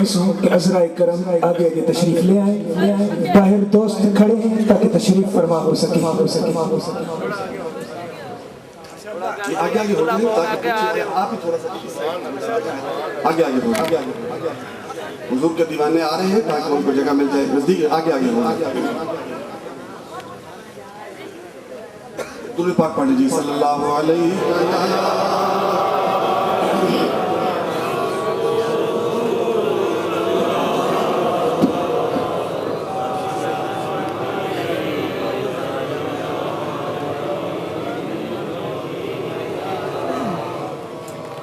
کہ عذرائے کرم آگے آگے تشریف لے آئے، باہر دوست کھڑے ہیں تاکہ تشریف فرما ہو سکے۔ آگے آگے ہو جائیں تاکہ آپ ہی تھوڑا سا آگے آگے ہو جائیں۔ حضور کے دیوانے آ رہے ہیں تاکہ ان کو جگہ مل جائے نزدیک۔ آگے آگے ہو جائیں۔ درود پاک پڑھ لیجیے صلی اللہ علیہ وسلم۔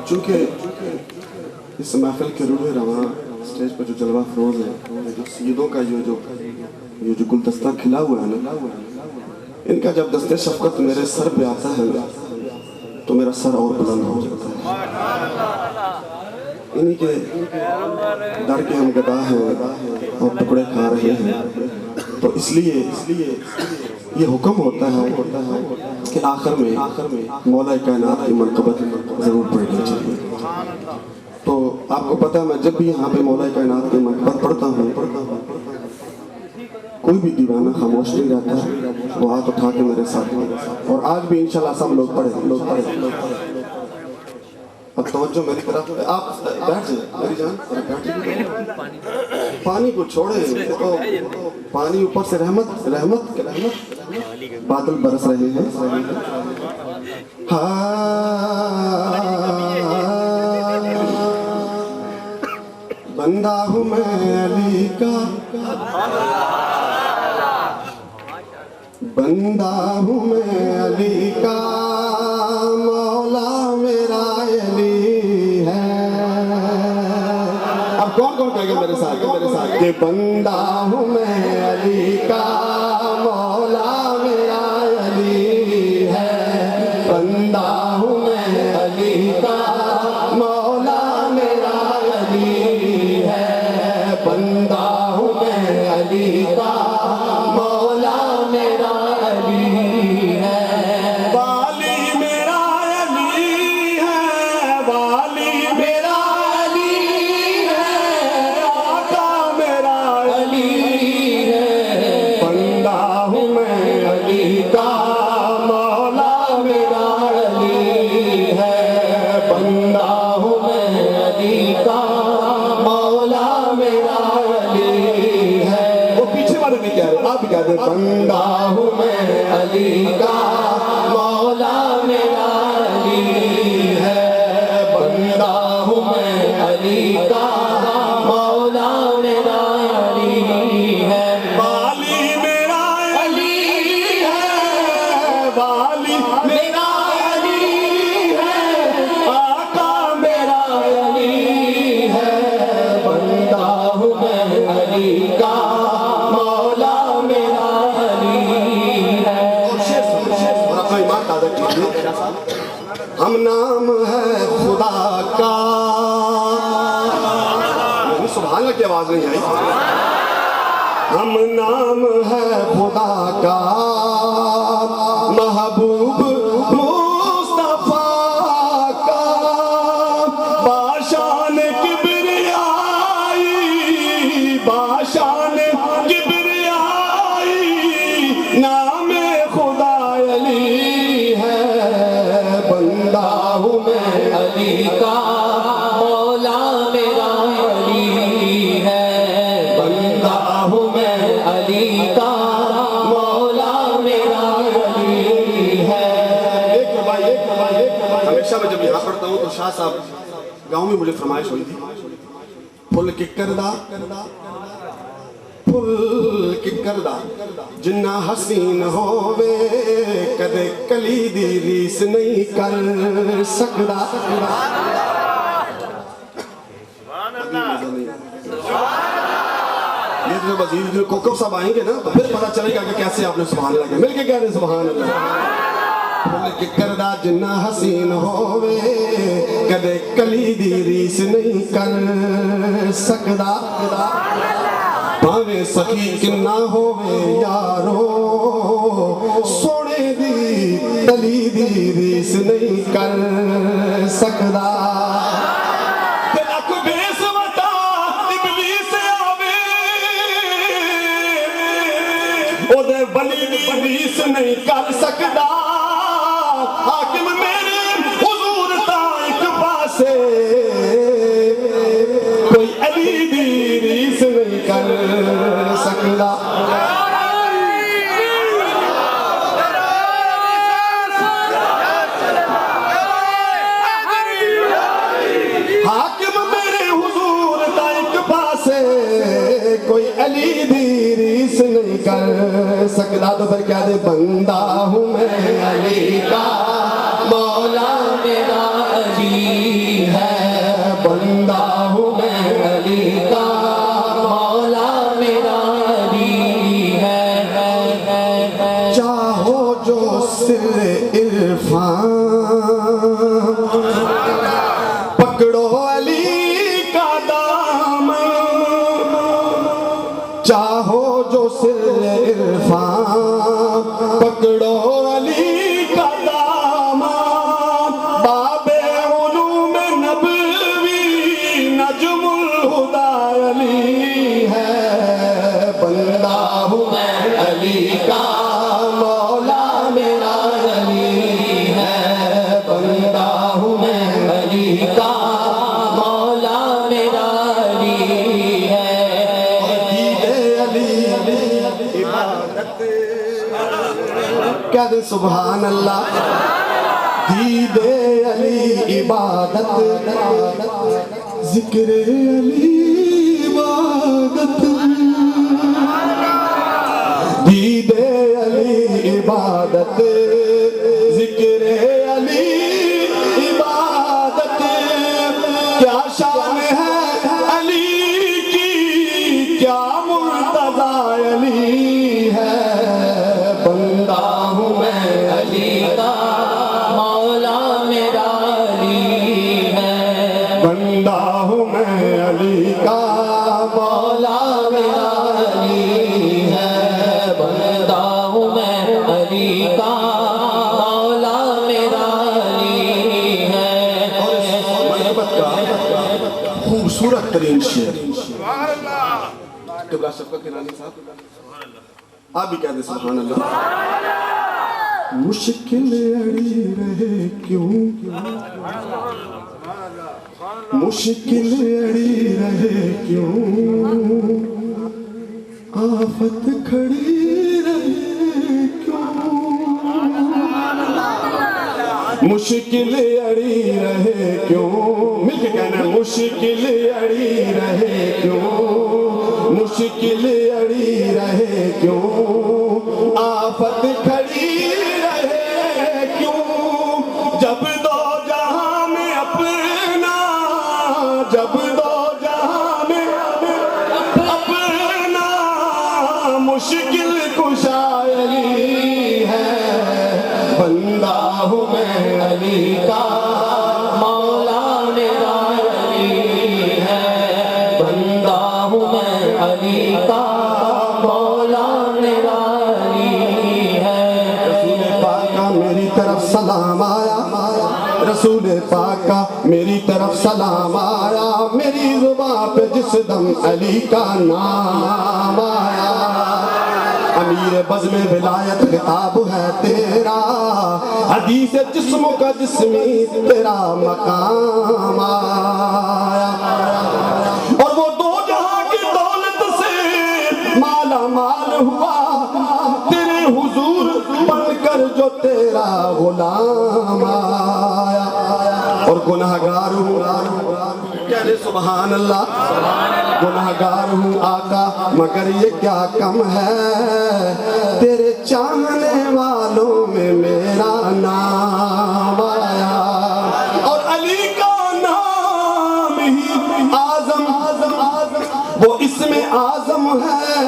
چونکہ اس محفل کے روح رواں اسٹیج پر جو جلوہ فروز ہے، جو سیدوں کا یہ جو گلدستہ کھلا ہوا ہے نا، ان کا جب دست شفقت میرے سر پہ آتا ہے تو میرا سر اور بلند ہو جاتا ہے۔ انہی کے در کے ہم گدا ہیں اور ٹکڑے کھا رہے ہیں، تو اس لیے یہ حکم ہوتا ہے کہ آخر میں مولا کائنات کی منقبت ضرور پڑھنی چاہیے۔ تو آپ کو پتہ ہے میں جب بھی یہاں پہ مولا کائنات کی منقبت پڑھتا ہوں، کوئی بھی دیوانہ خاموش نہیں رہتا، وہ ہاتھ اٹھا کے میرے ساتھ میں، اور آج بھی انشاءاللہ سب لوگ پڑھیں۔ اب توجہ میری طرف، آپ بیٹھ جائیں میری جان، پانی کو چھوڑیں تو پانی اوپر سے رحمت بادل برس رہے ہیں۔ بندہ ہوں میں علی کا، بندہ ہوں میں علی کا، مولا میرا علی ہے۔ اب کون کہے گا میرے ساتھ کہ بندہ ہوں میں علی کا، مولا میرا علی ہے۔ بندہ ہوں میں علی کا، مولا میرا علی ہے۔ بندہ ہوں میں علی کا، مولا میرا علی ہے۔ والی میرا علی ہے، والی میرا علی ہے، آقا میرا علی ہے۔ بندہ ہوں میں علی کا، مولا میرا علی ہے۔ بندہ ہوں میں علی کا، مولا میرا علی ہے۔ وہ پیچھے والے نہیں کہہ رہے، آپ بھی کہہ دیں بندہ ہوں میں علی کا، مولا میرا علی ہے۔ بندہ ہوں میں علی کا، مولا میرا علی ہے۔ والی میرا علی ہے، والی میرا علی ہے، آقا میرا علی ہے۔ بندہ ہوں میں علی کا، مولا میرا علی ہے۔ اور اپنا ایمان تازہ کیجیے۔ ہم نام ہے خدا کا، سبحان اللہ کی آواز نہیں آئی۔ ہم نام ہے خدا کا، محبوب مصطفیٰ کا، باشان کبریائی، باشان کبریائی، نام خدا علی ہے۔ بندہ ہوں میں علی کا، مولا میرا علی ہے۔ بندہ ہوں میں علی کا، مولا میرا علی ہے۔ ہمیشہ میں جب یہاں پڑھتا ہوں تو شاہ صاحب گاؤں میں مجھے فرمائش ہوئی تھی، پھل ککردہ پھل ککردہ جنہ حسین ہووے، کدے کلی دی ریس نہیں کر سکدا۔ یہ جو وزیر جو کوکب صاحب آئیں گے نا تو پھر پتہ چلے گا کہ کیسے آپ نے سبحان اللہ کہا، مل کے کہہ رہے سبحان اللہ۔ پھل ککردہ جنہ حسین ہووے، کدے کلی دی ریس نہیں کر سکدا۔ بھاوے سخی کنہ ہووے یارو، سونے دی تلی دی ریس نہیں کر سکدا۔ ولی دی ریس نہیں کر سکدا حاکم میرے حضور تا ایک پاسے کوئی علی دی ریس نہیں کر سکدا حاکم میرے حضور تا ایک پاسے کوئی علی دی ریس نہیں کر سکتا تو پھر کیا دے بندہ ہوں میں علی کا مولا میرا علی ہے بندہ ہوں میں علی کا مولا میرا علی ہے چاہو جو سر عرفان پکڑو علی کا دامن چاہو جو سر عرفان پکڑو علی کا دامن باب علوم نبوی نجم الہدا علی ہے بندہ ہوں میں علی کا مولا میرا علی ہے بندہ ہوں میں علی کا مولا میرا علی ہے کیا دے سبحان اللہ دید علی عبادت ذکر علی عبادت دید علی عبادت ذکر علی عبادت کیا شان ہے علی کی کیا مرتضی علی ہے بندہ ہوں میں علی کا مولا میرا علی ہے بندہ ہوں میں علی کا مولا میرا علی ہے بندہ ہوں میں علی کا مولا میرا علی ہے محبت کا خوبصورت ترین شعر قبلہ شفقت کے رانی صاحب آپ بھی کہہ دیں سبحان اللہ مشکل اڑی رہے کیوں مشکل اڑی رہے کیوں آفت کھڑی رہے کیوں مشکل اڑی رہے کیوں مل کے کہنا ہے مشکل اڑی رہے کیوں مشکل اڑی رہے کیوں آفت کھڑی رہے کیوں جب دو جہاں میں اپنا جب دو جہاں میں اپنا مشکل کشا علی ہے بندہ ہوں میں علی کا مولا میرا علی ہے بندہ ہوں میں علی کا مولا میرا علی ہے رسول پاک کا میری طرف سلام آیا رسول پاک کا میری طرف سلام آیا میری زبان پہ جس دم علی کا نام آیا امیر بزم ولایت خطاب ہے تیرا حدیث جسم کا جسمی تیرا مقام آیا اور وہ دو جہاں کی دولت سے مالا مال ہوا تیرے حضور بن کر جو تیرا غلام آیا اور گناہگار ہوں کہنے سبحان اللہ گناہگار ہوں آقا مگر یہ کیا کم ہے تیرے چاہنے والوں میں میرا نام آیا اور علی کا نام ہی آزم وہ اسم آزم ہے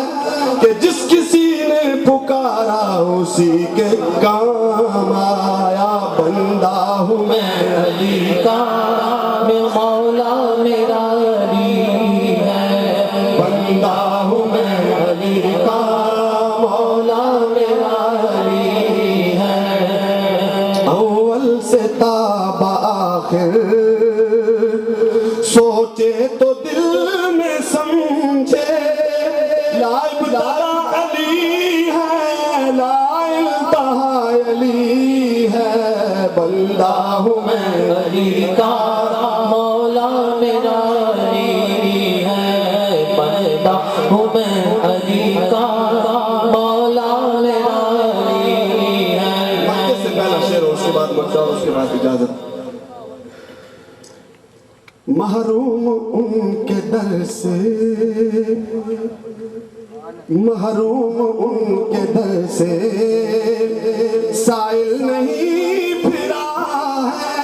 کہ جس کسی نے پکارا اسی کے کام آیا بندہ ہوں میں علی کا میں مولا میرا علی ہے بندہ ہوں میں علی کا مولا میرا علی ہے اول سے تا بآخر سوچے تو دل میں سمجھے لا ابتدا علی ہے علی کا مولا میرا علی ہے، بندہ ہوں میں علی کا مولا میرا علی ہے۔ مکے سے پہلا شعر ہو، اس کے بعد مکہ اور اس کے بعد اجازت۔ محروم ان کے در سے، محروم ان کے در سے سائل نہیں پھرا ہے،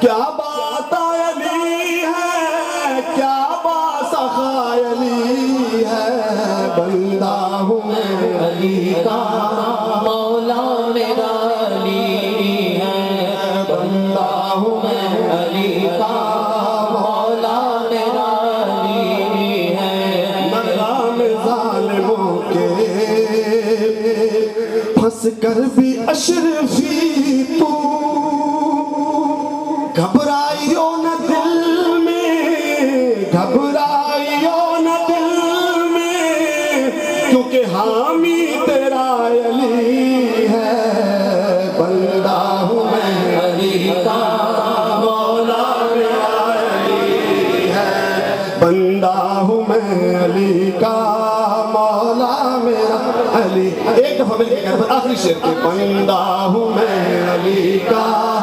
کیا بات علی ہے، کیا باسخا علی ہے، بندہ ہوں میں علی کا مولا میرا علی ہے، بندہ ہوں میں علی کا مولا میرا علی ہے۔ مرغام ظالموں کے پھنس کر بھی اشرفی تو گھبرائیو نہ دل میں، گھبرائیو نہ دل میں، کیونکہ حامی تیرا علی ہے، بندہ ہوں میں علی کا مولا میرا علی ہے، بندہ ہوں میں علی کا مولا میرا علی۔ ایک دفعہ مل کے کہہ، آخری شعر کے، بندہ ہوں میں علی کا